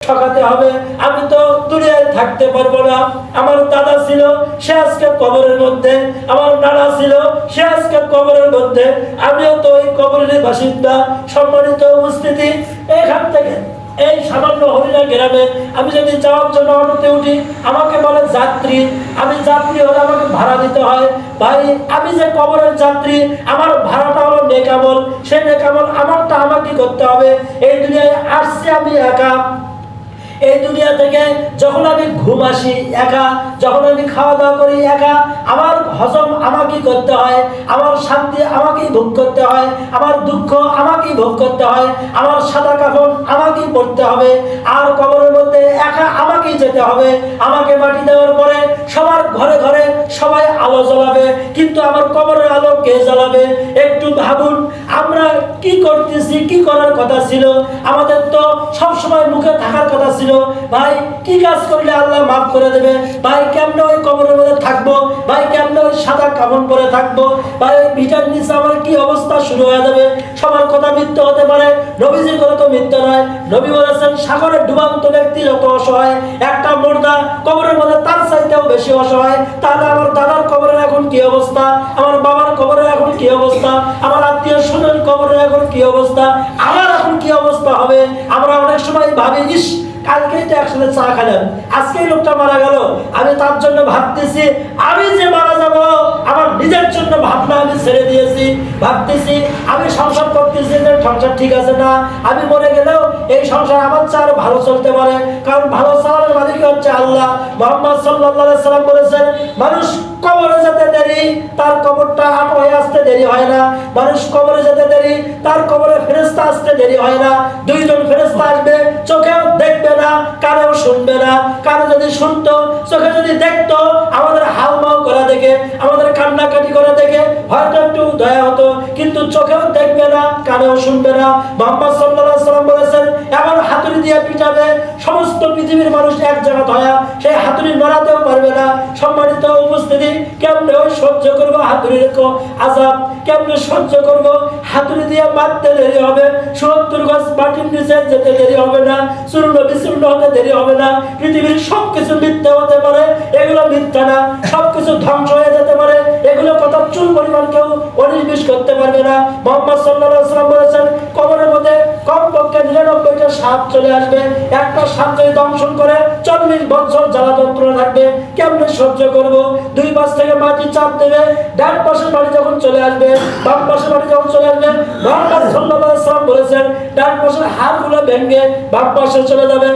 ঠকাতে হবে। আমি তো দুনিয়ায় থাকতে পারবো না। আমার দাদা ছিল, সে আজকে কবরের মধ্যে। আমার নানা ছিল, সে আজকে কবরের মধ্যে। আমিও তো ওই কবরের বাসিন্দা। সম্মানিত উপস্থিতি, এখান থেকে এই সামান্য হরিণা গ্রামে আমি যদি যাওয়ার জন্য অটোতে উঠি, আমাকে বলে যাত্রী। আমি যাত্রী হলে আমাকে ভাড়া দিতে হয়। ভাই, আমি যে কবরের যাত্রী, আমার ভাড়াটা হলো নেকামল। সেই নেকামল আমারটা আমাকে করতে হবে। এই দুনিয়ায় আসছি আমি একা। এই দুনিয়া থেকে যখন আমি ঘুম আসি একা, যখন আমি খাওয়া দাওয়া করি একা, আমার হজম আমাকেই করতে হয়, আমার শান্তি আমাকেই ভোগ করতে হয়, আমার দুঃখ আমাকেই ভোগ করতে হয়, আমার সাদা কাফন আমাকেই পড়তে হবে। আর কবরের মধ্যে একা আমাকেই যেতে হবে। আমাকে মাটি দেওয়ার পরে সবার ঘরে ঘরে সবাই আলো জ্বালাবে, কিন্তু আমার কবরের আলো কে জ্বালাবে? একটু ভাবুন, আমরা কি করতেছি, কি করার কথা ছিল? আমাদের তো সবসময় মুখে থাকার কথা ছিল, ভাই কি কাজ করলে আল্লাহ মাফ করে দেবে, ভাই কেমনে ওই কবরের মধ্যে থাকবো, ভাই কেমনে ওই সাদা কাফন পরে থাকবো, ভাই ওই ভিটার নিচে আমার কি অবস্থা শুরু হয়ে যাবে। সবার কথা মিথ্যা হতে পারে, নবীজির কথা তো মিথ্যা নয়। নবী বলেছেন, সাগরে ডুবান্ত ব্যক্তি যত অসহায়, একটা মুর্দা কবরের মধ্যে তার চাইতেও বেশি অসহায়। তাহলে আমার দাদার কবরের এখন কি অবস্থা, আমার বাবার কবরের এখন কি অবস্থা, আমার আত্মীয় স্বজন কবরের এখন কি অবস্থা, আমার এখন কি অবস্থা হবে। আমরা অনেক সময় ভাবি, ইস কালকেই তো একসাথে চা খেলাম, আজকেই লোকটা মারা গেল, আমি তার জন্য ভাবতেছি আমি যে মারা যাব, আমার নিজের জন্য ভাবনা আমি ছেড়ে দিয়েছি। ভাবতেছি আমি সংসার করতেছি যে সংসার ঠিক আছে না, আমি মরে গেলেও এই সংসার আমার চেয়ে আরো ভালো চলতে পারে, কারণ ভালো চালানোর মালিক হচ্ছে আল্লাহ। মুহাম্মদ সাল্লাল্লাহু আলাইহি সাল্লাম বলেছেন, মানুষ কবরে যেতে দেরি, তার কবরটা আটো হয়ে আসতে দেরি হয় না। মানুষ কবরে যেতে দেরি, তার কবরে ফেরেশতা আসতে দেরি হয় না। দুইজন ফেরেশতা আসবে, চোখেও দেখবে না, কানেও শুনবে না। কানে যদি শুনতো, চোখে যদি দেখতো, আমাদের হাউমাউ করা দেখে, আমাদের কান্নাকাটি করা দেখে হয়তো একটু দয়া হতো, কিন্তু চোখেও দেখবে না, কানেও শুনবে না। মুহাম্মদ সাল্লাল্লাহু আলাইহি সাল্লাম বলেছেন, এমন হাতুড়ি দিয়ে পিটাবে সমস্ত পৃথিবীর মানুষ এক জায়গা ধয়া, সেই হাতুড়ি নড়াতেও পারবে না। সম্মানিত উপস্থিতি, কেমনে সহ্য করবো হাতুড়ির আযাব, কেমনে সহ্য করবো? হাতুড়ি দিয়ে মারতে দেরি হবে, ৭০ গজ মাটির নিচে যেতে দেরি হবে না, চূর্ণ বিচূর্ণ হতে দেরি হবে না। পৃথিবীর সবকিছু মিথ্যা হতে পারে, এগুলো মিথ্যা না। সবকিছু ধ্বংস হয়ে যেতে পারে, এগুলো কথা চুল পরিমাণ কেউ ১৯-২০ করতে পারবে না। মুহাম্মদ সাল্লাল্লাহু আলাইহি সাল্লাম বলেছেন, কবরের মধ্যে কমপক্ষে ৯৯টা সাপ চলে আসবে। একটা সাপ যদি দংশন করে ৪০ বছর জ্বালা যন্ত্রণা থাকবে, কেমনে সহ্য করবো? দুই পাশ থেকে মাটি চাপ দেবে, ডান পাশের বাড়ি যখন চলে আসবে, বাম পাশের বাড়ি যখন চলে আসবে, মুহাম্মদ সাল্লাল্লাহু আলাইহি সাল্লাম বলেছেন, ডান পাশের হাড়গুলো ভেঙে বাম পাশে চলে যাবে।